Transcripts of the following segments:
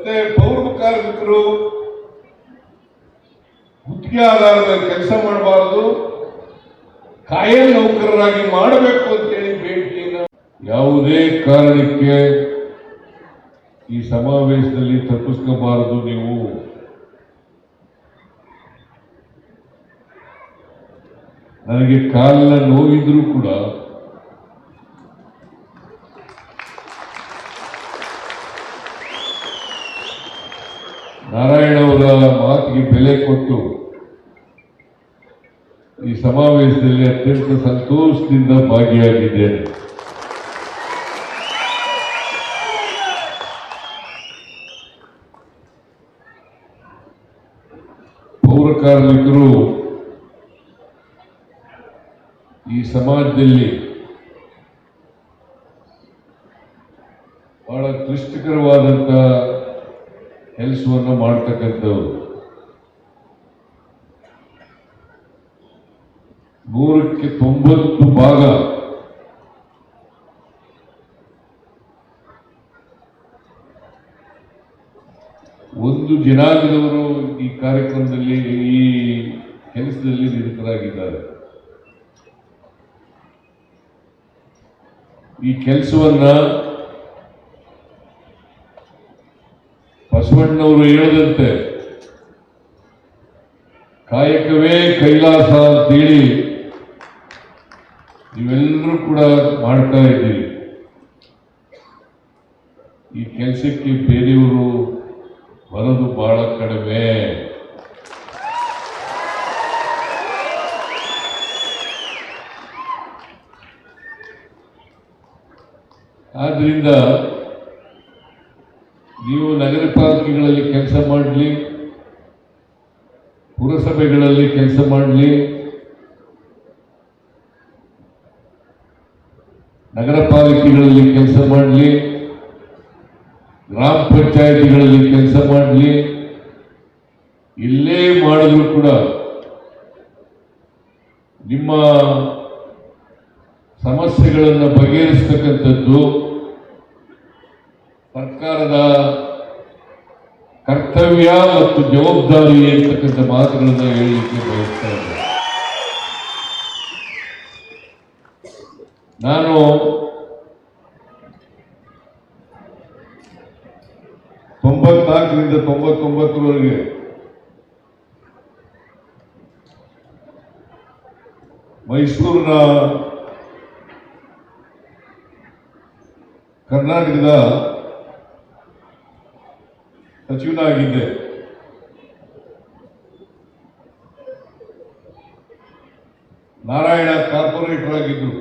ಮತ್ತೆ ಪೌರ ಕಾರ್ಮಿಕರು ಗುತ್ತಿಗೆ ಆಧಾರದ ಮೇಲೆ ಕೆಲಸ ಮಾಡಬಾರದು, ಕಾಯಂ ನೌಕರರಾಗಿ ಮಾಡಬೇಕು ಅಂತೇಳಿ ಬೇಡಿಕೆಯನ್ನು ಯಾವುದೇ ಕಾರಣಕ್ಕೆ ಈ ಸಮಾವೇಶದಲ್ಲಿ ತಪ್ಪಿಸ್ಕೋಬಾರದು. ನೀವು ನನಗೆ ಕಾಲಿನ ನೋವಿದ್ರೂ ಕೂಡ ನಾರಾಯಣ ಅವರ ಮಾತಿಗೆ ಬೆಲೆ ಕೊಟ್ಟು ಈ ಸಮಾವೇಶದಲ್ಲಿ ಅತ್ಯಂತ ಸಂತೋಷದಿಂದ ಭಾಗಿಯಾಗಿದ್ದೇನೆ. ಪೌರ ಕಾರ್ಮಿಕರು ಈ ಸಮಾಜದಲ್ಲಿ ಬಹಳ ಕ್ಲಿಷ್ಟಕರವಾದಂಥ ಕೆಲಸವನ್ನು ಮಾಡ್ತಕ್ಕಂಥವ್ರು. 100ಕ್ಕೆ 90 ಭಾಗ ಒಂದು ಜನಾಂಗದವರು ಈ ಕಾರ್ಯಕ್ರಮದಲ್ಲಿ ಈ ಕೆಲಸದಲ್ಲಿ ನಿರತರಾಗಿದ್ದಾರೆ. ಈ ಕೆಲಸವನ್ನ ಬಸವಣ್ಣವರು ಹೇಳದಂತೆ ಕಾಯಕವೇ ಕೈಲಾಸ ಅಂತೇಳಿ ನೀವೆಲ್ಲರೂ ಕೂಡ ಮಾಡ್ತಾ ಇದ್ದೀರಿ. ಈ ಕೆಲಸಕ್ಕೆ ಬೇರೆಯವರು ಬರೋದು ಬಹಳ ಕಡಿಮೆ. ಆದ್ರಿಂದ ನೀವು ನಗರ ಪಾಲಿಕೆಗಳಲ್ಲಿ ಕೆಲಸ ಮಾಡಲಿ, ಪುರಸಭೆಗಳಲ್ಲಿ ಕೆಲಸ ಮಾಡಲಿ, ನಗರ ಪಾಲಿಕೆಗಳಲ್ಲಿ ಕೆಲಸ ಮಾಡಲಿ, ಗ್ರಾಮ ಪಂಚಾಯಿತಿಗಳಲ್ಲಿ ಕೆಲಸ ಮಾಡಲಿ, ಇಲ್ಲೇ ಮಾಡಿದ್ರು ಕೂಡ ನಿಮ್ಮ ಸಮಸ್ಯೆಗಳನ್ನು ಬಗೆಹರಿಸತಕ್ಕಂಥದ್ದು ಸರ್ಕಾರದ ಕರ್ತವ್ಯ ಮತ್ತು ಜವಾಬ್ದಾರಿ ಅಂತಕ್ಕಂಥ ಮಾತುಗಳನ್ನು ಹೇಳಲಿಕ್ಕೆ ಬಯಸ್ತಾ ಇದ್ದೇನೆ. ನಾನು 94ರಿಂದ 99ರವರೆಗೆ ಮೈಸೂರಿನ ಕರ್ನಾಟಕದ ಸಚಿವನಾಗಿದ್ದೆ. ನಾರಾಯಣ ಕಾರ್ಪೊರೇಟರ್ ಆಗಿದ್ರು.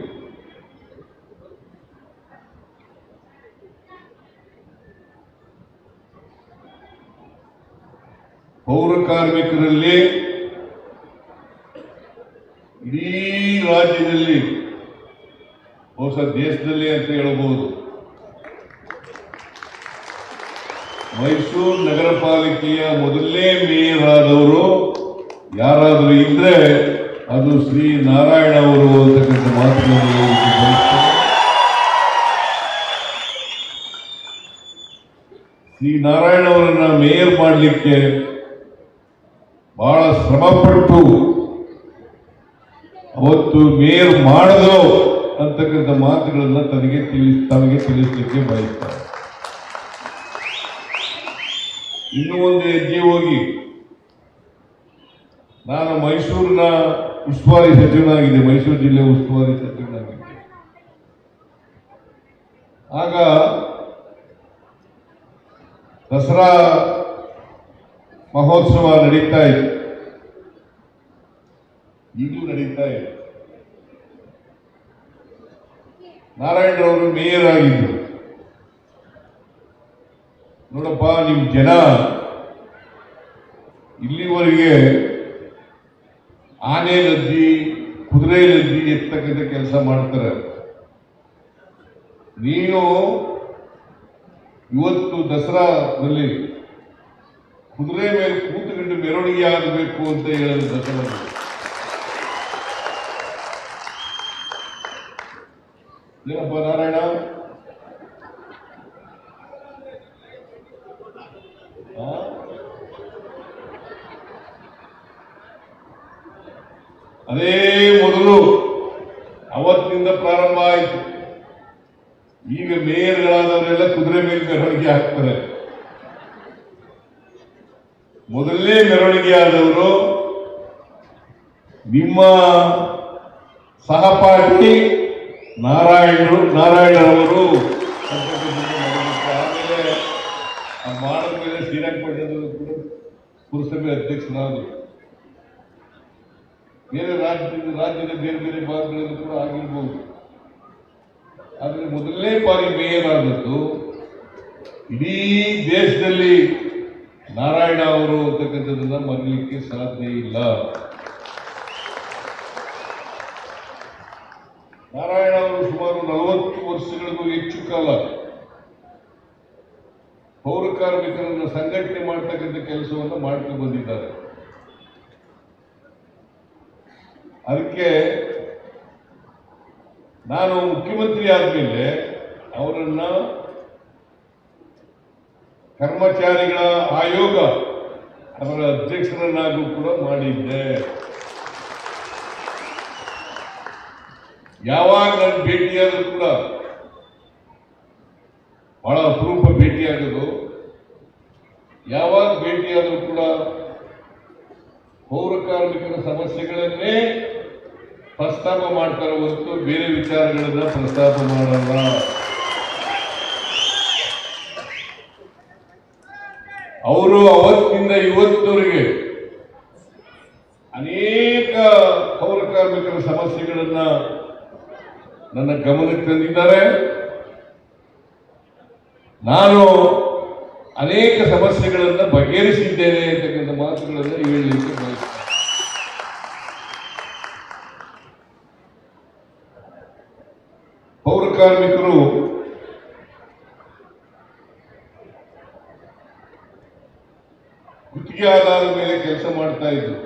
ಪೌರ ಕಾರ್ಮಿಕರಲ್ಲಿ ಇಡೀ ರಾಜ್ಯದಲ್ಲಿ, ಬಹುಶಃ ದೇಶದಲ್ಲಿ ಅಂತ ಹೇಳಬಹುದು, ಮೈಸೂರು ನಗರ ಪಾಲಿಕೆಯ ಮೊದಲನೇ ಮೇಯರ್ ಆದವರು ಯಾರಾದರೂ ಇದ್ರೆ ಅದು ಶ್ರೀ ನಾರಾಯಣ ಅವರು ಅಂತಕ್ಕಂಥ ಮಾತುಗಳನ್ನು ಹೇಳಲಿಕ್ಕೆ ಬಯಸ್ತೇನೆ. ಶ್ರೀ ನಾರಾಯಣ ಅವರನ್ನ ಮೇಯರ್ ಮಾಡಲಿಕ್ಕೆ ಬಹಳ ಶ್ರಮಪಟ್ಟು ಅವತ್ತು ಮೇಯರ್ ಮಾಡದು ಅಂತಕ್ಕಂಥ ಮಾತುಗಳನ್ನ ತಮಗೆ ತಿಳಿಸಲಿಕ್ಕೆ ಬಯಸ್ತಾರೆ. ಇನ್ನೂ ಒಂದು ಹೆಜ್ಜೆ ಹೋಗಿ ನಾನು ಮೈಸೂರಿನ ಉಸ್ತುವಾರಿ ಸಚಿವನಾಗಿದೆ, ಮೈಸೂರು ಜಿಲ್ಲೆ ಉಸ್ತುವಾರಿ ಸಚಿವನಾಗಿದ್ದೆ. ಆಗ ದಸರಾ ಮಹೋತ್ಸವ ನಡೀತಾ ಇದೆ, ಈಗಲೂ ನಡೀತಾ ಇದೆ. ನಾರಾಯಣರವರು ಮೇಯರ್ ಆಗಿದ್ರು. ನೋಡಪ್ಪ, ನಿಮ್ಮ ಜನ ಇಲ್ಲಿವರೆಗೆ ಆನೆ ಲದ್ದಿ, ಕುದುರೆ ಲದ್ದಿ ಎತ್ತಕ್ಕಂಥ ಕೆಲಸ ಮಾಡ್ತಾರೆ. ನೀನು ಇವತ್ತು ದಸರಾದಲ್ಲಿ ಕುದುರೆ ಮೇಲೆ ಕೂತುಕೊಂಡು ಮೆರವಣಿಗೆ ಆಗಬೇಕು ಅಂತ ಹೇಳೋದು ದಸರಾ. ಏನಪ್ಪ ನಾರಾಯಣ, ಅದೇ ಮೊದಲು ಅವತ್ತಿನಿಂದ ಪ್ರಾರಂಭ ಆಯಿತು. ಈಗ ಮೇಯರ್ಗಳಾದವರೆಲ್ಲ ಕುದುರೆ ಮೇಲೆ ಮೆರವಣಿಗೆ ಹಾಕ್ತಾರೆ. ಮೊದಲನೇ ಮೆರವಣಿಗೆ ಆದವರು ನಿಮ್ಮ ಸಹಪಾಠಿ ನಾರಾಯಣರವರು. ಆಮೇಲೆ ಮಾಡಿದ ಮೇಲೆ ಶ್ರೀರಂಗಪಟ್ಟಣದ ಪುರಸಭೆ ಅಧ್ಯಕ್ಷರಾದರು. ಬೇರೆ ರಾಜ್ಯದ ಬೇರೆ ಬೇರೆ ಭಾಗಗಳಲ್ಲಿ ಕೂಡ ಆಗಿರ್ಬೋದು. ಆದರೆ ಮೊದಲನೇ ಬಾರಿ ಮೇಯರ್ ಆದದ್ದು ಇಡೀ ದೇಶದಲ್ಲಿ ನಾರಾಯಣ ಅವರು ಅಂತಕ್ಕಂಥದ್ದನ್ನ ಮರೀಲಿಕ್ಕೆ ಸಾಧ್ಯ ಇಲ್ಲ. ನಾರಾಯಣ ಅವರು ಸುಮಾರು 40 ವರ್ಷಗಳಿಗೂ ಹೆಚ್ಚು ಕಾಲ ಪೌರ ಕಾರ್ಮಿಕರನ್ನು ಸಂಘಟನೆ ಮಾಡ್ತಕ್ಕಂಥ ಕೆಲಸವನ್ನು ಮಾಡ್ಕೊಂಡು ಬಂದಿದ್ದಾರೆ. ಅದಕ್ಕೆ ನಾನು ಮುಖ್ಯಮಂತ್ರಿ ಆದಮೇಲೆ ಅವರನ್ನ ಕರ್ಮಚಾರಿಗಳ ಆಯೋಗ ಅವರ ಅಧ್ಯಕ್ಷರನ್ನಾಗೂ ಕೂಡ ಮಾಡಿದ್ದೆ. ಯಾವಾಗ ನಾನು ಭೇಟಿಯಾದರೂ ಕೂಡ ಬಹಳ ಅಪರೂಪ ಭೇಟಿಯಾಗೋದು. ಯಾವಾಗ ಭೇಟಿಯಾದರೂ ಕೂಡ ಪೌರ ಕಾರ್ಮಿಕರ ಸಮಸ್ಯೆಗಳನ್ನೇ ಪ್ರಸ್ತಾಪ ಮಾಡ್ತಾರೆ ಹೊರತು ಬೇರೆ ವಿಚಾರಗಳನ್ನ ಪ್ರಸ್ತಾಪ ಮಾಡಲ್ಲ. ಅವರು ಅವತ್ತಿನಿಂದ ಇವತ್ತವರೆಗೆ ಅನೇಕ ಪೌರ ಕಾರ್ಮಿಕರ ಸಮಸ್ಯೆಗಳನ್ನ ನನ್ನ ಗಮನಕ್ಕೆ ತಂದಿದ್ದಾರೆ. ನಾನು ಅನೇಕ ಸಮಸ್ಯೆಗಳನ್ನು ಬಗೆಹರಿಸಿದ್ದೇನೆ ಅಂತಕ್ಕಂಥ ಮಾತುಗಳನ್ನು ಹೇಳಲಿಕ್ಕೆ ಬಯಸ್ತೇನೆ. ಪೌರ ಕಾರ್ಮಿಕರು ಗುತ್ತಿಗೆ ಆಧಾರದ ಮೇಲೆ ಕೆಲಸ ಮಾಡ್ತಾ ಇದ್ರು.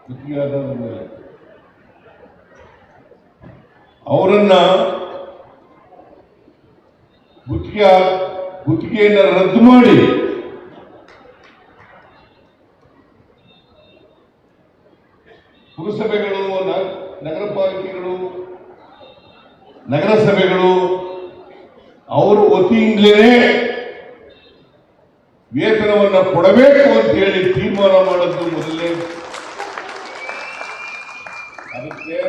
ಗುತ್ತಿಗೆ ಆಧಾರದ ಮೇಲೆ ಅವರನ್ನ ಗುತ್ತಿಗೆಯನ್ನು ರದ್ದು ಮಾಡಿ ಪುರಸಭೆಗಳು, ನಗರ ಪಾಲಿಕೆಗಳು, ನಗರಸಭೆಗಳು ಅವರ ವತಿಯಿಂದಲೇ ವೇತನವನ್ನು ಕೊಡಬೇಕು ಅಂತ ಹೇಳಿ ತೀರ್ಮಾನ ಮಾಡೋದು ಮೊದಲೇ. ಅದಕ್ಕೆ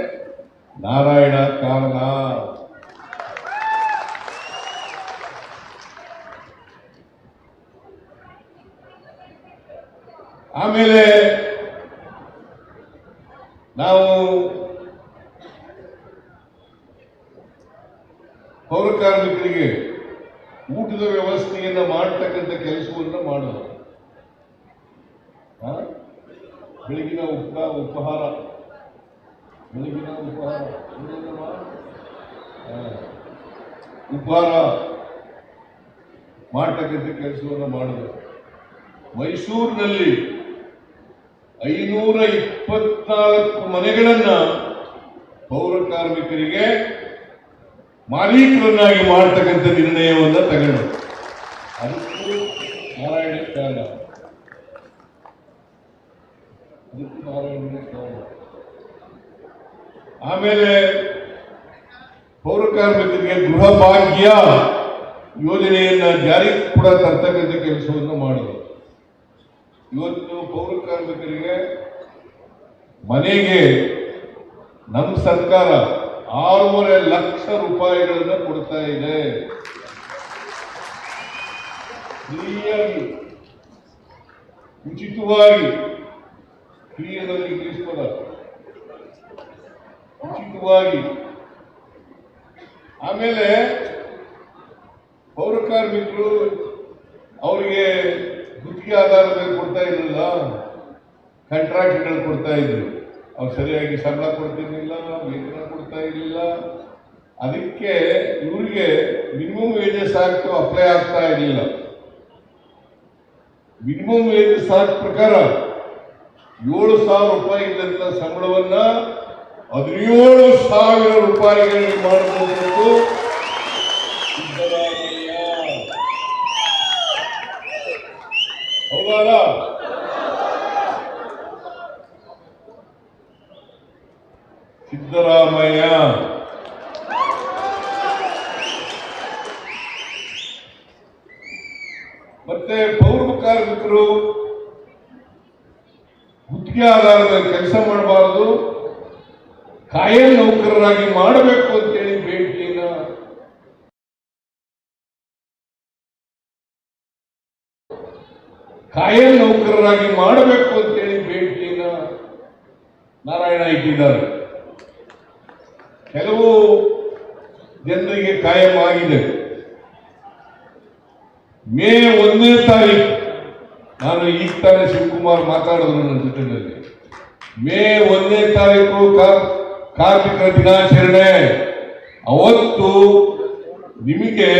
ನಾರಾಯಣ ಕಾರಣ. ಆಮೇಲೆ ನಾವು ಪೌರ ಕಾರ್ಮಿಕರಿಗೆ ಊಟದ ವ್ಯವಸ್ಥೆಯನ್ನ ಮಾಡತಕ್ಕಂಥ ಕೆಲಸವನ್ನು ಮಾಡೋದು. ಬೆಳಗಿನ ಉಪಹಾರ ಮಾಡತಕ್ಕಂಥ ಕೆಲಸವನ್ನು ಮಾಡೋದು. ಮೈಸೂರಿನಲ್ಲಿ 524 ಮನೆಗಳನ್ನ ಪೌರ ಕಾರ್ಮಿಕರಿಗೆ ಮಾಲೀಕರನ್ನಾಗಿ ಮಾಡತಕ್ಕಂಥ ನಿರ್ಣಯವನ್ನು ತಗೊಂಡು, ಅದಕ್ಕೂ ನಾರಾಯಣ ಕಾರಣ. ಆಮೇಲೆ ಪೌರ ಕಾರ್ಮಿಕರಿಗೆ ಗೃಹ ಭಾಗ್ಯ ಯೋಜನೆಯನ್ನ ಜಾರಿಗೆ ಕೂಡ ತರ್ತಕ್ಕಂಥ ಕೆಲಸವನ್ನು ಮಾಡಿದ್ರು. ಇವತ್ತು ಪೌರ ಕಾರ್ಮಿಕರಿಗೆ ಮನೆಗೆ ನಮ್ಮ ಸರ್ಕಾರ 6.5 ಲಕ್ಷ ರೂಪಾಯಿಗಳನ್ನು ಕೊಡ್ತಾ ಇದೆ. ಫ್ರೀಯಾಗಿ, ಉಚಿತವಾಗಿ, ಫ್ರೀ ಅನ್ನೋದು ಇಂಗ್ಲಿಷ್ ಪದ, ಉಚಿತವಾಗಿ. ಆಮೇಲೆ ಪೌರ ಕಾರ್ಮಿಕರು ಅವರಿಗೆ ಗುತ್ತಿಗೆ ಆಧಾರದ ಮೇಲೆ ಕೊಡ್ತಾ ಇರಲಿಲ್ಲ, ಕಾಂಟ್ರಾಕ್ಟ್ಗಳು ಕೊಡ್ತಾ ಇದ್ರು. ಅವ್ರು ಸರಿಯಾಗಿ ಸಂಬಳ ಕೊಡ್ತಿರ್ಲಿಲ್ಲ, ವೇತನ ಕೊಡ್ತಾ ಇರಲಿಲ್ಲ. ಅದಕ್ಕೆ ಇವರಿಗೆ ಮಿನಿಮಮ್ ವೇಜಸ್ ಆಕ್ಟ್ ಅಪ್ಲೈ ಆಗ್ತಾ ಇರಲಿಲ್ಲ. ಮಿನಿಮಮ್ ವೇಜಸ್ ಆಕ್ಟ್ ಪ್ರಕಾರ 7,000 ರೂಪಾಯಿ ಇದ್ದಂತ ಸಂಬಳವನ್ನ 17,000 ರೂಪಾಯಿಗಳಿಗೆ ಮಾಡಬಹುದು. ಹೌದಲ್ಲ? ಸಿದ್ದರಾಮಯ್ಯ, ಮತ್ತೆ ಪೌರ ಕಾರ್ಮಿಕರು ಗುತ್ತಿಗೆ ಆಧಾರದ ಕೆಲಸ ಮಾಡಬಾರದು, ಕಾಯಂ ನೌಕರರಾಗಿ ಮಾಡಬೇಕು ಅಂತೇಳಿ ಬೇಡಿಕೆಯನ್ನ ಕಾಯಂ ನೌಕರರಾಗಿ ಮಾಡಬೇಕು ಅಂತೇಳಿ ಬೇಡಿಕೆಯನ್ನ ನಾರಾಯಣ ಇಟ್ಟಿದ್ದಾರೆ. ಕೆಲವು ಜನರಿಗೆ ಕಾಯಂ ಆಗಿದೆ. ಮೇ 1ನೇ ತಾರೀಕು ನಾನು ಈಗ ತಾನೇ ಶಿವಕುಮಾರ್ ಮಾತಾಡಿದ್ರು ನನ್ನ ಜೊತೆಯಲ್ಲಿ. ಮೇ 1ನೇ ತಾರೀಕು ಕಾರ್ಮಿಕರ ದಿನಾಚರಣೆ. ಅವತ್ತು ನಿಮಗೆ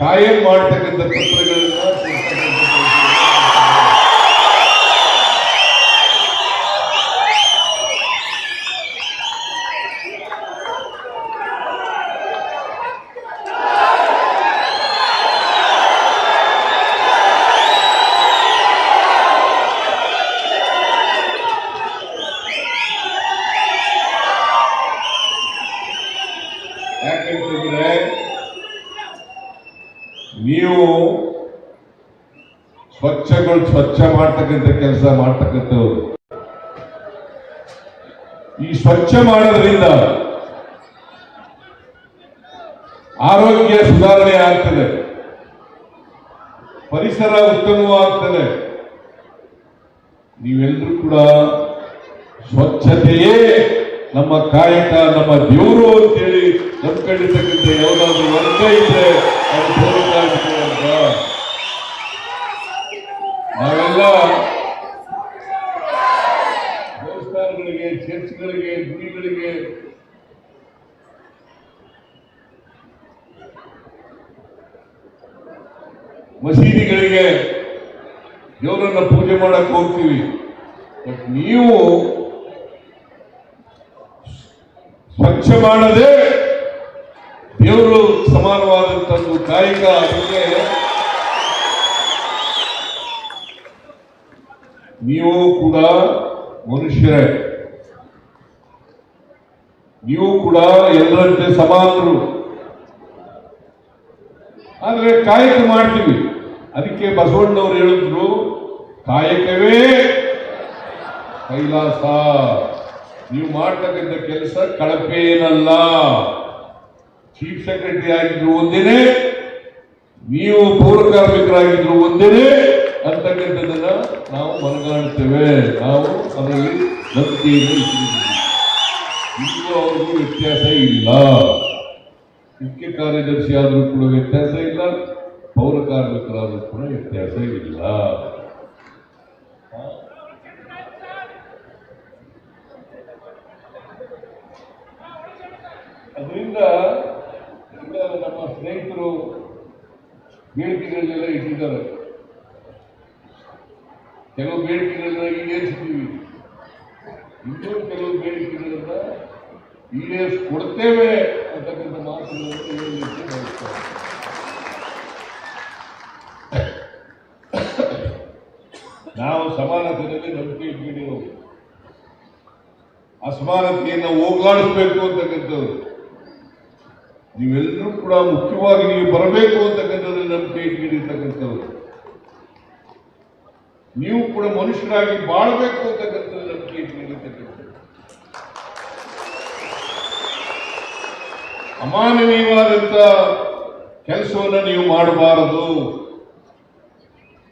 ಕಾಯಂ ಮಾಡತಕ್ಕಂಥ ಪತ್ರಗಳನ್ನ ಯಾಕಂತಂದ್ರೆ ನೀವು ಸ್ವಚ್ಛ ಮಾಡ್ತಕ್ಕಂಥ ಕೆಲಸ ಮಾಡ್ತಕ್ಕಂಥವ್ರು. ಈ ಸ್ವಚ್ಛ ಮಾಡೋದ್ರಿಂದ ಆರೋಗ್ಯ ಸುಧಾರಣೆ ಆಗ್ತದೆ, ಪರಿಸರ ಉತ್ತಮವಾಗ್ತದೆ. ನೀವೆಲ್ಲರೂ ಕೂಡ ಸ್ವಚ್ಛತೆಯೇ ನಮ್ಮ ಕಾಯಕ, ನಮ್ಮ ದೇವರು ಅಂತೇಳಿ ನಂಬ್ಕೊಂಡಿರ್ತಕ್ಕಂಥ ಯಾವುದಾದ್ರೂ ವರ್ಗ ಇದ್ರೆ ಅದು ಪೌರಕಾರ್ಮಿಕರು ಅಂತ. ನಾವೆಲ್ಲ ದೇವಸ್ಥಾನಗಳಿಗೆ, ಚರ್ಚ್ಗಳಿಗೆ, ಗುಡಿಗಳಿಗೆ ಮಸೀದಿಗಳಿಗೆ ದೇವರನ್ನ ಪೂಜೆ ಮಾಡಕ್ ಹೋಗ್ತೀವಿ. ಬಟ್ ನೀವು ಸ್ವಚ್ಛ ಮಾಡದೆ ದೇವರು ಸಮಾನವಾದಂಥದ್ದು ಕಾಯಕ. ಅದಕ್ಕೆ ನೀವು ಕೂಡ ಮನುಷ್ಯರೇ, ನೀವು ಕೂಡ ಎಲ್ಲರಂತೆ ಸಮಾನರು. ಆದ್ರೆ ಕಾಯಕ ಮಾಡ್ತೀವಿ. ಅದಕ್ಕೆ ಬಸವಣ್ಣವರು ಹೇಳಿದ್ರು, ಕಾಯಕವೇ ಕೈಲಾಸ. ನೀವು ಮಾಡ್ತಕ್ಕಂಥ ಕೆಲಸ ಕಳಪೆ ಏನಲ್ಲ. ಚೀಫ್ ಸೆಕ್ರೆಟರಿ ಆಗಿದ್ರು ಒಂದೇನೆ, ನೀವು ಪೌರ ಕಾರ್ಮಿಕರಾಗಿದ್ರು ಒಂದೇನೆ ಅಂತಕ್ಕಂಥದ್ದನ್ನ ನಾವು ಮನಗಾಣುತ್ತೇವೆ. ನಾವು ಅದರಲ್ಲಿ ನಂಬಿಕೆಯನ್ನು ಇಟ್ಟಿದ್ದೀವಿ. ಇನ್ನು ಅವ್ರಿಗೂ ವ್ಯತ್ಯಾಸ ಇಲ್ಲ. ಮುಖ್ಯ ಕಾರ್ಯದರ್ಶಿ ಆದರೂ ಕೂಡ ವ್ಯತ್ಯಾಸ ಇಲ್ಲ, ಪೌರ ಕಾರ್ಮಿಕರಾದರೂ ಕೂಡ ವ್ಯತ್ಯಾಸ ಇಲ್ಲ. ಅದರಿಂದ ನಮ್ಮ ಸ್ನೇಹಿತರು ಬೇಡಿಕೆಗಳನ್ನೆಲ್ಲ ಇಟ್ಟಿದ್ದಾರೆ. ಕೆಲವು ಬೇಡಿಕೆಗಳನ್ನ ಈಡೇರಿಸ್ತೀವಿ, ಇನ್ನೂ ಕೆಲವು ಬೇಡಿಕೆಗಳನ್ನ ಈಡೇರಿಸ್ಕೊಡ್ತೇವೆ ಅಂತಕ್ಕಂಥ ಮಾತುಗಳನ್ನು ಹೇಳಲಿಕ್ಕೆ ಬಯಸ್ತಾರೆ. ನಾವು ಸಮಾನತೆಯಲ್ಲಿ ನಂಬಿಕೆ ಇಟ್ಕೊಂಡಿರೋದು, ಅಸಮಾನತೆಯನ್ನು ಹೋಗ್ಲಾಡಿಸ್ಬೇಕು ಅಂತಕ್ಕಂಥವ್ರು. ನೀವೆಲ್ಲರೂ ಕೂಡ ಮುಖ್ಯವಾಗಿ ನೀವು ಬರಬೇಕು ಅಂತಕ್ಕಂಥದ್ರಲ್ಲಿ ನಂಬಿಕೆ ಇಟ್ಕೊಂಡಿರ್ತಕ್ಕಂಥವ್ರು. ನೀವು ಕೂಡ ಮನುಷ್ಯರಾಗಿ ಬಾಳ್ಬೇಕು ಅಂತಕ್ಕಂಥದ್ದು ನಂಬಿಕೆ ಇಟ್ಕೊಂಡಿರ್ತಕ್ಕಂಥದ್ದು. ಅಮಾನವೀಯವಾದಂಥ ಕೆಲಸವನ್ನು ನೀವು ಮಾಡಬಾರದು.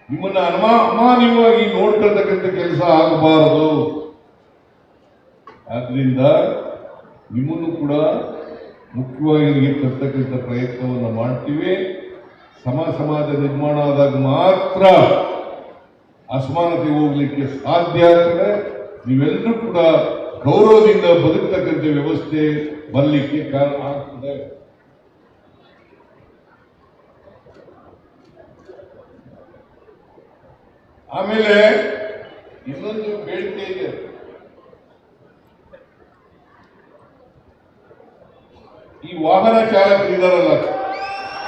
ನಿಮ್ಮನ್ನ ಅಮಾನವೀಯವಾಗಿ ನೋಡ್ಕೊಳ್ತಕ್ಕಂಥ ಕೆಲಸ ಆಗಬಾರದು. ಆದ್ರಿಂದ ನಿಮ್ಮನ್ನು ಕೂಡ ಮುಖ್ಯವಾಗಿ ತರ್ತಕ್ಕಂಥ ಪ್ರಯತ್ನವನ್ನು ಮಾಡ್ತೀವಿ. ಸಮಾಜ ನಿರ್ಮಾಣ ಆದಾಗ ಮಾತ್ರ ಅಸಮಾನತೆ ಹೋಗ್ಲಿಕ್ಕೆ ಸಾಧ್ಯ ಆಗ್ತದೆ. ನೀವೆಲ್ಲರೂ ಕೂಡ ಗೌರವದಿಂದ ಬದುಕತಕ್ಕಂಥ ವ್ಯವಸ್ಥೆ ಬರಲಿಕ್ಕೆ ಕಾರಣ ಆಗ್ತದೆ. ಆಮೇಲೆ ಇನ್ನೊಂದು ಬೇಡಿಕೆ ಇದೆ. ಈ ವಾಹನ ಚಾಲಕರಿದ್ದಾರಲ್ಲ,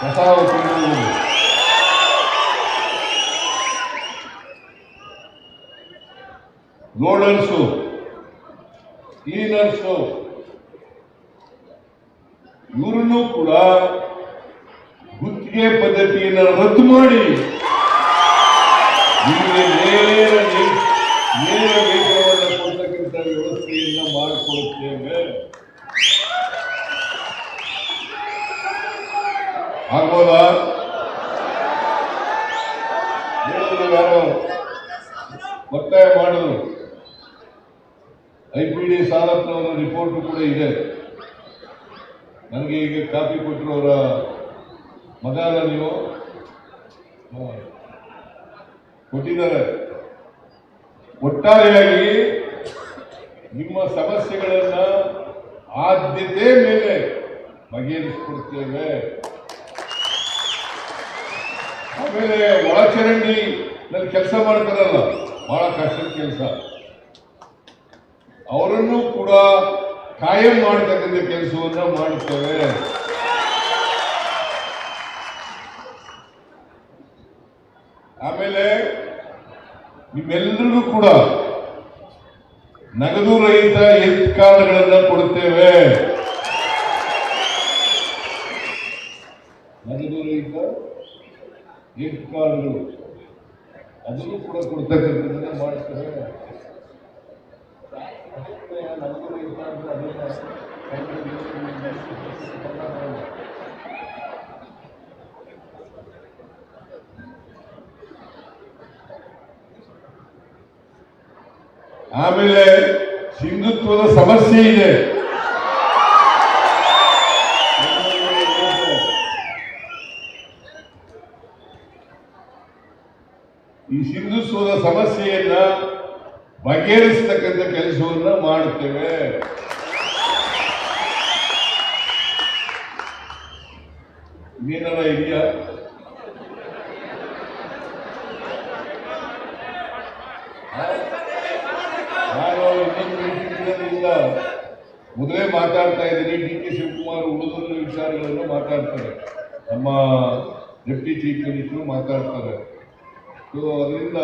ಕಸ ಲೋಡರ್ಸು, ಕ್ಲೀನರ್ಸು, ಇವರನ್ನು ಕೂಡ ಗುತ್ತಿಗೆ ಪದ್ಧತಿಯನ್ನು ರದ್ದು ಮಾಡಿ ನಿಮಗೆ ನೇರ ವೇತನವನ್ನು ಕೊಡ್ತಕ್ಕಂಥ ವ್ಯವಸ್ಥೆಯನ್ನ ಮಾಡಿಕೊಡುತ್ತೇವೆ. ಆಗ್ಬೋದಾ? ಯಾರೋ ಒತ್ತಾಯ ಮಾಡಿದ್ರು. IPD ಸಾಲಪ್ಪನವರ ರಿಪೋರ್ಟ್ ಕೂಡ ಇದೆ. ನನಗೆ ಈಗ ಕಾಪಿ ಕೊಟ್ಟರು. ಅವರ ಮಗಾಲ ನೀವು ಕೊಟ್ಟಿದ್ದಾರೆ. ಒಟ್ಟಾರೆಯಾಗಿ ನಿಮ್ಮ ಸಮಸ್ಯೆಗಳನ್ನ ಆದ್ಯತೆ ಮೇಲೆ ಬಗೆಹರಿಸಿಕೊಡ್ತೇವೆ. ಆಮೇಲೆ ಒಳಚರಂಡಿ ನಲ್ಲಿ ಕೆಲಸ ಮಾಡ್ತಾರಲ್ಲ, ಬಹಳ ಕಷ್ಟದ ಕೆಲಸ, ಅವರನ್ನು ಕೂಡ ಕಾಯಂ ಮಾಡತಕ್ಕಂಥ ಕೆಲಸವನ್ನ ಮಾಡುತ್ತೇವೆ. ಆಮೇಲೆ ನಿಮ್ಮೆಲ್ಲರಿಗೂ ಕೂಡ ನಗದು ರಹಿತ ಹೆಲ್ತ್ ಕಾರ್ಡ್ಗಳನ್ನು ಕೊಡುತ್ತೇವೆ. ನಗದು ರಹಿತ ಹೆಲ್ತ್ ಕಾರ್ಡ್ಗಳು ಅದನ್ನು ಕೂಡ ಕೊಡ್ತಕ್ಕಂಥದ್ದನ್ನ ಮಾಡ್ತೇವೆ. ನಗದು ರಹಿತ ಆಮೇಲೆ ಸಿಂಧುತ್ವದ ಸಮಸ್ಯೆ ಇದೆ. ಈ ಸಿಂಧುತ್ವದ ಸಮಸ್ಯೆಯನ್ನ ಬಗೆಹರಿಸತಕ್ಕಂಥ ಕೆಲಸವನ್ನ ಮಾಡುತ್ತೇವೆ. ಇನ್ನೇನಾರ ಇದೆಯಾ? ನಾನು ಇನ್ನೊಂದು ಮೊದಲೇ ಮಾತಾಡ್ತಾ ಇದ್ದೀನಿ. DK ಶಿವಕುಮಾರ್ ಉಳಿದ ವಿಚಾರಗಳನ್ನು ಮಾತಾಡ್ತಾರೆ, ನಮ್ಮ ಡೆಪ್ಟಿ ಚೀಫ್ ಮಿನಿಸ್ಟರ್ ಮಾತಾಡ್ತಾರೆ. ಸೊ ಅದರಿಂದ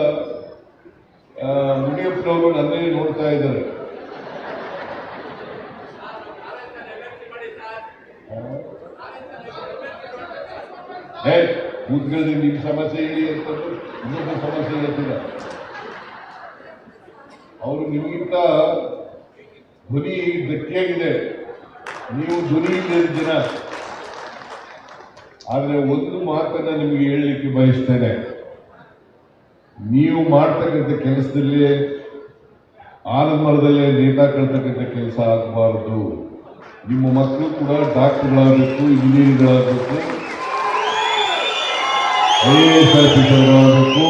ಮುನಿಯಪ್ಪನವರು ನನ್ನೇ ನೋಡ್ತಾ ಇದ್ದಾರೆ. ಕೂತ್ಕೊಳ್ಳಿ, ನಿಮ್ಮ ಸಮಸ್ಯೆ ಹೇಳಿ ಅಂತಂದ್ರೆ ಇನ್ನೊಂದು ಸಮಸ್ಯೆ ಹೇಳ್ತಿಲ್ಲ. ಅವರು ನಿಮಗಿಂತ ಧ್ವನಿ ಗಟ್ಟಿಯಾಗಿದೆ, ನೀವು ಧ್ವನಿ ಇಲ್ಲದ ಜನ. ಆದರೆ ಒಂದು ಮಾತನ್ನ ನಿಮಗೆ ಹೇಳಲಿಕ್ಕೆ ಬಯಸ್ತೇನೆ, ನೀವು ಮಾಡ್ತಕ್ಕಂಥ ಕೆಲಸದಲ್ಲಿ ಆಲದ ಮರದಲ್ಲೇ ನೇತಾಕೊಳ್ತಕ್ಕಂಥ ಕೆಲಸ ಆಗಬಾರದು. ನಿಮ್ಮ ಮಕ್ಕಳು ಕೂಡ ಡಾಕ್ಟರ್ಗಳಾಗಬೇಕು, ಇಂಜಿನಿಯರ್ಗಳಾಗಬೇಕು, IAS ಆಫೀಸರ್ಗಳಾಗಬೇಕು,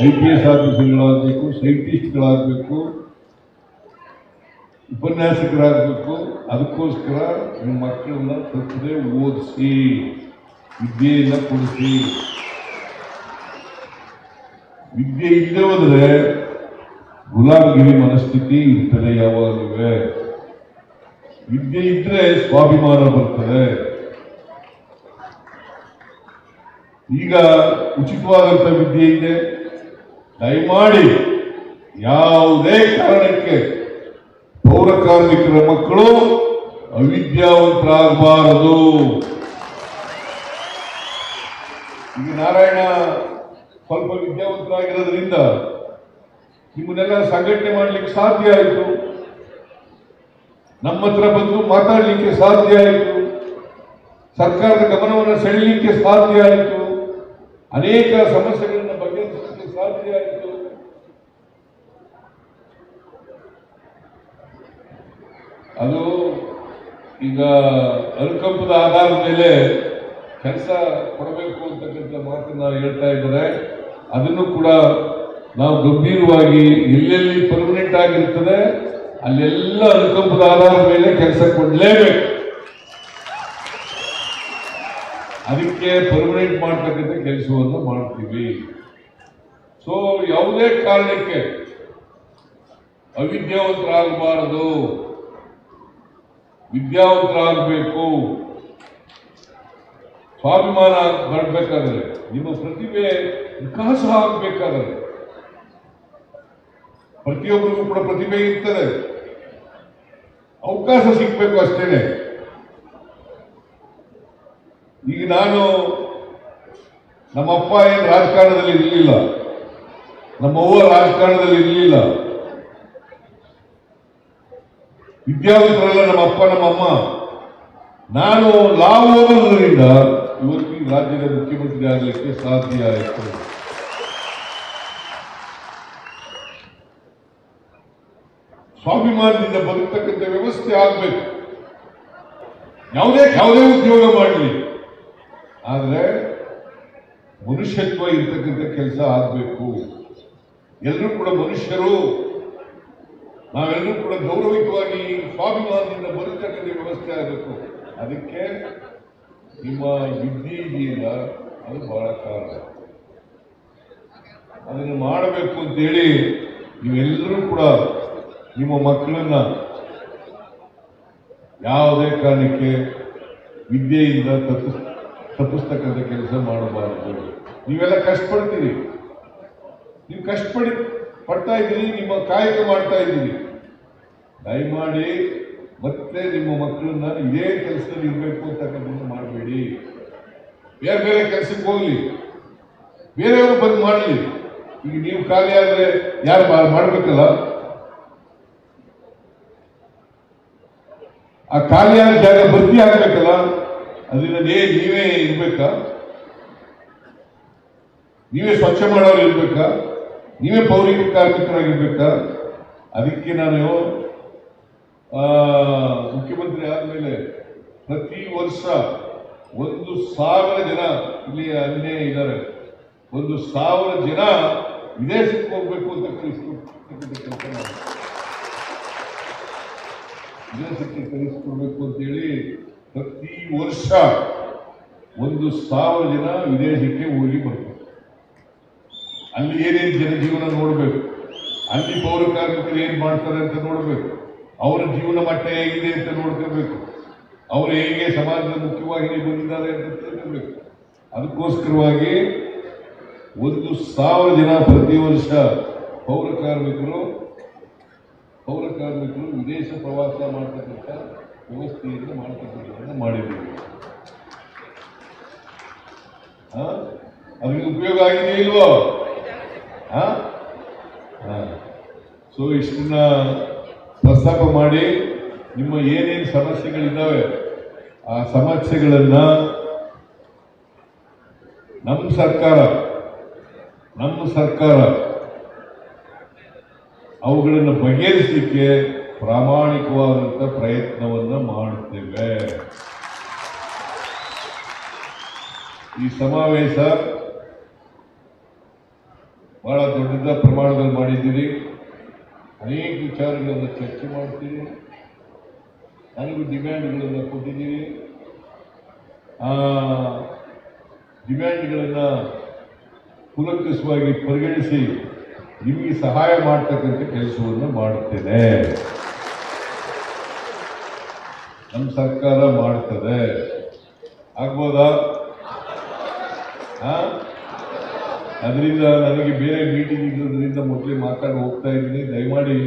IPS ಆಫೀಸರ್ಗಳಾಗಬೇಕು, ಸೈಂಟಿಸ್ಟ್ಗಳಾಗಬೇಕು, ಉಪನ್ಯಾಸಕರಾಗಬೇಕು. ಅದಕ್ಕೋಸ್ಕರ ನಿಮ್ಮ ಮಕ್ಕಳನ್ನ ತಪ್ಪದೆ ಓದಿಸಿ, ವಿದ್ಯೆಯನ್ನ ಕೊಡಿಸಿ. ವಿದ್ಯೆ ಇಲ್ಲದೆ ಹೋದ್ರೆ ಗುಲಾಮಗಿರಿ ಮನಸ್ಥಿತಿ ಇರ್ತದೆ ಯಾವಾಗಲೂ. ವಿದ್ಯೆ ಇದ್ರೆ ಸ್ವಾಭಿಮಾನ ಬರ್ತದೆ. ಈಗ ಉಚಿತವಾದಂಥ ವಿದ್ಯೆ ಇದೆ. ದಯಮಾಡಿ ಯಾವುದೇ ಕಾರಣಕ್ಕೆ ಪೌರ ಕಾರ್ಮಿಕರ ಮಕ್ಕಳು ಅವಿದ್ಯಾವಂತರಾಗಬಾರದು. ಈಗ ನಾರಾಯಣ ಸ್ವಲ್ಪ ವಿದ್ಯಾವಂತರಾಗಿರೋದ್ರಿಂದ ನಿಮ್ಮನ್ನೆಲ್ಲ ಸಂಘಟನೆ ಮಾಡಲಿಕ್ಕೆ ಸಾಧ್ಯ ಆಯಿತು, ನಮ್ಮ ಹತ್ರ ಬಂದು ಮಾತಾಡಲಿಕ್ಕೆ ಸಾಧ್ಯ ಆಯಿತು, ಸರ್ಕಾರದ ಗಮನವನ್ನು ಸೆಳೆಯಲಿಕ್ಕೆ ಸಾಧ್ಯ ಆಯಿತು, ಅನೇಕ ಸಮಸ್ಯೆಗಳನ್ನು ಬಗೆಹರಿಸಲಿಕ್ಕೆ ಸಾಧ್ಯ ಆಯಿತು. ಅದು ಈಗ ಅನುಕಂಪದ ಆಧಾರದ ಮೇಲೆ ಕೆಲಸ ಕೊಡಬೇಕು ಅಂತಕ್ಕಂಥ ಮಾತನ್ನ ಹೇಳ್ತಾ ಇದ್ದಾರೆ. ಅದನ್ನು ಕೂಡ ನಾವು ಗಂಭೀರವಾಗಿ ಎಲ್ಲೆಲ್ಲಿ ಪರ್ಮನೆಂಟ್ ಆಗಿರ್ತದೆ ಅಲ್ಲೆಲ್ಲ ಅನುಕಂಪದ ಆಧಾರದ ಮೇಲೆ ಕೆಲಸ ಕೊಡಲೇಬೇಕು. ಅದಕ್ಕೆ ಪರ್ಮನೆಂಟ್ ಮಾಡ್ತಕ್ಕಂಥ ಕೆಲಸವನ್ನು ಮಾಡ್ತೀವಿ. ಸೊ ಯಾವುದೇ ಕಾರಣಕ್ಕೆ ಅವಿದ್ಯಾವಂತರಾಗಬಾರದು, ವಿದ್ಯಾವಂತರಾಗಬೇಕು. ಸ್ವಾಭಿಮಾನ ಬರಬೇಕಾದ್ರೆ, ನಿಮ್ಮ ಪ್ರತಿಭೆ ವಿಕಾಸ ಆಗಬೇಕಾದ್ರೆ, ಪ್ರತಿಯೊಬ್ಬರಿಗೂ ಕೂಡ ಪ್ರತಿಭೆ ಇರ್ತದೆ, ಅವಕಾಶ ಸಿಗಬೇಕು ಅಷ್ಟೇನೆ. ಈಗ ನಾನು ನಮ್ಮಪ್ಪ ಏನು ರಾಜಕಾರಣದಲ್ಲಿ ಇರಲಿಲ್ಲ, ನಮ್ಮವ್ವ ರಾಜಕಾರಣದಲ್ಲಿ ಇರಲಿಲ್ಲ, ವಿದ್ಯಾವಂತರಲ್ಲ ನಮ್ಮಪ್ಪ ನಮ್ಮಮ್ಮ. ನಾನು ಲಾ ಓದೋದ್ರಿಂದ ಇವತ್ತು ಈ ರಾಜ್ಯದ ಮುಖ್ಯಮಂತ್ರಿ ಆಗಲಿಕ್ಕೆ ಸಾಧ್ಯ ಆಯಿತು. ಸ್ವಾಭಿಮಾನದಿಂದ ಬದುಕತಕ್ಕಂಥ ವ್ಯವಸ್ಥೆ ಆಗಬೇಕು. ಯಾವುದೇ ಉದ್ಯೋಗ ಮಾಡಲಿ, ಆದರೆ ಮನುಷ್ಯತ್ವ ಇರ್ತಕ್ಕಂಥ ಕೆಲಸ ಆಗಬೇಕು. ಎಲ್ಲರೂ ಕೂಡ ಮನುಷ್ಯರು, ನಾವೆಲ್ಲರೂ ಕೂಡ ಗೌರವಿತವಾಗಿ ಸ್ವಾಭಿಮಾನದಿಂದ ಬದುಕತಕ್ಕಂಥ ವ್ಯವಸ್ಥೆ ಆಗಬೇಕು. ಅದಕ್ಕೆ ನಿಮ್ಮ ವಿದ್ಯೆ ಇದೆಯಲ್ಲ, ಅದು ಬಹಳ ಕಾರಣ. ಅದನ್ನು ಮಾಡಬೇಕು ಅಂತೇಳಿ ನೀವೆಲ್ಲರೂ ಕೂಡ ನಿಮ್ಮ ಮಕ್ಕಳನ್ನ ಯಾವುದೇ ಕಾರಣಕ್ಕೆ ವಿದ್ಯೆಯಿಂದ ತಪ್ಪಿಸ್ತಕ್ಕಂಥ ಕೆಲಸ ಮಾಡಬಾರದು. ನೀವೆಲ್ಲ ಕಷ್ಟಪಡ್ತೀರಿ, ನೀವು ಪಡ್ತಾ ಇದ್ದೀರಿ, ನಿಮ್ಮ ಕಾಯಕ ಮಾಡ್ತಾ ಇದ್ದೀರಿ. ದಯಮಾಡಿ ಮತ್ತೆ ನಿಮ್ಮ ಮಕ್ಕಳನ್ನ ಇದೇ ಕೆಲಸದಲ್ಲಿ ಇರಬೇಕು ಅಂತಕ್ಕಂಥದ್ದು ಮಾಡಬೇಡಿ. ಬೇರೆ ಬೇರೆ ಕೆಲಸಕ್ಕೆ ಹೋಗ್ಲಿ, ಬೇರೆಯವರು ಬಂದು ಮಾಡಲಿ. ಈಗ ನೀವು ಖಾಲಿ ಆದರೆ ಯಾರು ಮಾಡಬೇಕಲ್ಲ, ಆ ಖಾಲಿಯಾದ ಜಾಗ ಭರ್ತಿ ಆಗ್ಬೇಕಲ್ಲ, ಅದರಿಂದ ನೀವೇ ಇರ್ಬೇಕಾ? ನೀವೇ ಸ್ವಚ್ಛ ಮಾಡೋರು ಇರ್ಬೇಕಾ? ನೀವೇ ಪೌರಿಕ ಕಾರ್ಮಿಕರಾಗಿರ್ಬೇಕಾ? ಅದಕ್ಕೆ ನಾನು ಮುಖ್ಯಮಂತ್ರಿ ಆದಮೇಲೆ ಪ್ರತಿ ವರ್ಷ 1,000 ಜನ ಇಲ್ಲಿ ಅಲ್ಲೇ ಇದ್ದಾರೆ, 1,000 ಜನ ವಿದೇಶಕ್ಕೆ ಹೋಗ್ಬೇಕು ಅಂತ ವಿದೇಶಕ್ಕೆ ಕಳಿಸ್ಕೊಡ್ಬೇಕು ಅಂತೇಳಿ ಪ್ರತಿ ವರ್ಷ 1,000 ಜನ ವಿದೇಶಕ್ಕೆ ಹೋಗಿ ಬರ್ತಾರೆ. ಅಲ್ಲಿ ಏನೇನು ಜನಜೀವನ ನೋಡಬೇಕು, ಅಲ್ಲಿ ಪೌರ ಕಾರ್ಮಿಕರು ಏನ್ ಮಾಡ್ತಾರೆ ಅಂತ ನೋಡಬೇಕು, ಅವರ ಜೀವನ ಮಟ್ಟ ಹೇಗಿದೆ ಅಂತ ನೋಡ್ಕೋಬೇಕು, ಅವರು ಹೇಗೆ ಸಮಾಜದ ಮುಖ್ಯವಾಹಿನಿ ಬಂದಿದ್ದಾರೆ ಅಂತ ತಿಳ್ಕೋಬೇಕು. ಅದಕ್ಕೋಸ್ಕರವಾಗಿ 1,000 ಜನ ಪ್ರತಿ ವರ್ಷ ಪೌರ ಕಾರ್ಮಿಕರು ವಿದೇಶ ಪ್ರವಾಸ ಮಾಡ್ತಕ್ಕಂಥ ವ್ಯವಸ್ಥೆಯನ್ನು ಮಾಡ್ತಕ್ಕಂಥದ್ದನ್ನು ಮಾಡಿದ್ದೀವಿ. ಅದಕ್ಕೆ ಉಪಯೋಗ ಆಗಿದೆ ಇಲ್ವೋ? ಸೊ ಇಷ್ಟನ್ನ ಪ್ರಸ್ತಾಪ ಮಾಡಿ ನಿಮ್ಮ ಏನೇನು ಸಮಸ್ಯೆಗಳಿದ್ದಾವೆ ಆ ಸಮಸ್ಯೆಗಳನ್ನ ನಮ್ಮ ಸರ್ಕಾರ ಅವುಗಳನ್ನು ಬಗೆಹರಿಸಲಿಕ್ಕೆ ಪ್ರಾಮಾಣಿಕವಾದಂಥ ಪ್ರಯತ್ನವನ್ನು ಮಾಡುತ್ತೇವೆ. ಈ ಸಮಾವೇಶ ಬಹಳ ದೊಡ್ಡ ಪ್ರಮಾಣದಲ್ಲಿ ಮಾಡಿದ್ದೀರಿ. ಅನೇಕ ವಿಚಾರಗಳನ್ನು ಚರ್ಚೆ ಮಾಡ್ತೀರಿ, ನನಗೂ ಡಿಮ್ಯಾಂಡ್ಗಳನ್ನು ಕೊಟ್ಟಿದ್ದೀರಿ. ಆ ಡಿಮ್ಯಾಂಡ್ಗಳನ್ನು ಕೂಲಂಕಷವಾಗಿ ಪರಿಗಣಿಸಿ ನಿಮಗೆ ಸಹಾಯ ಮಾಡ್ತಕ್ಕಂಥ ಕೆಲಸವನ್ನು ಮಾಡುತ್ತೇನೆ. ನಮ್ಮ ಸರ್ಕಾರ ಮಾಡ್ತದೆ. ಆಗ್ಬೋದಾ? ಅದರಿಂದ ನನಗೆ ಬೇರೆ ಮೀಟಿಂಗ್ ಇರೋದ್ರಿಂದ ಮೊದಲೇ ಮಾತಾಡಿ ಹೋಗ್ತಾ ಇದ್ದೀನಿ. ದಯಮಾಡಿ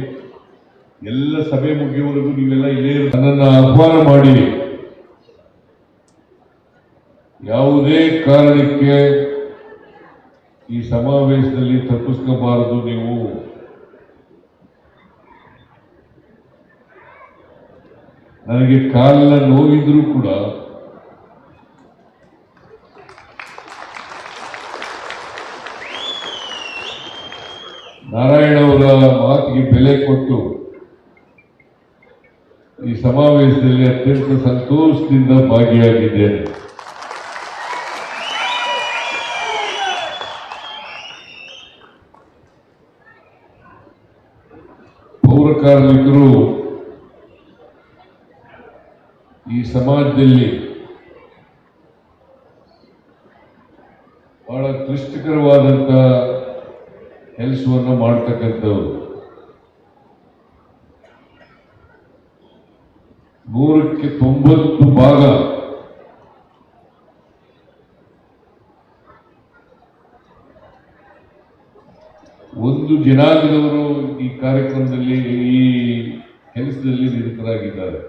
ಎಲ್ಲ ಸಭೆ ಮುಗಿಯುವವರೆಗೂ ನೀವೆಲ್ಲ ಇಲ್ಲೇ ನನ್ನನ್ನು ಆಹ್ವಾನ ಮಾಡಿ ಯಾವುದೇ ಕಾರಣಕ್ಕೆ ಈ ಸಮಾವೇಶದಲ್ಲಿ ತಪ್ಪಿಸ್ಕೋಬಾರದು. ನೀವು ನನಗೆ ಕಾಲಿನ ನೋವಿದ್ರೂ ಕೂಡ ನಾರಾಯಣ ಅವರ ಮಾತಿಗೆ ಬೆಲೆ ಕೊಟ್ಟು ಈ ಸಮಾವೇಶದಲ್ಲಿ ಅತ್ಯಂತ ಸಂತೋಷದಿಂದ ಭಾಗಿಯಾಗಿದ್ದೇನೆ. ಪೌರ ಕಾರ್ಮಿಕರು ಈ ಸಮಾಜದಲ್ಲಿ ಬಹಳ ಕ್ಲಿಷ್ಟಕರವಾದಂಥ ಕೆಲಸವನ್ನು ಮಾಡ್ತಕ್ಕಂಥವ್ರು. 100ಕ್ಕೆ 90 ಭಾಗ ಒಂದು ಜನಾಂಗದವರು ಈ ಕಾರ್ಯಕ್ರಮದಲ್ಲಿ, ಈ ಕೆಲಸದಲ್ಲಿ ನಿರತರಾಗಿದ್ದಾರೆ.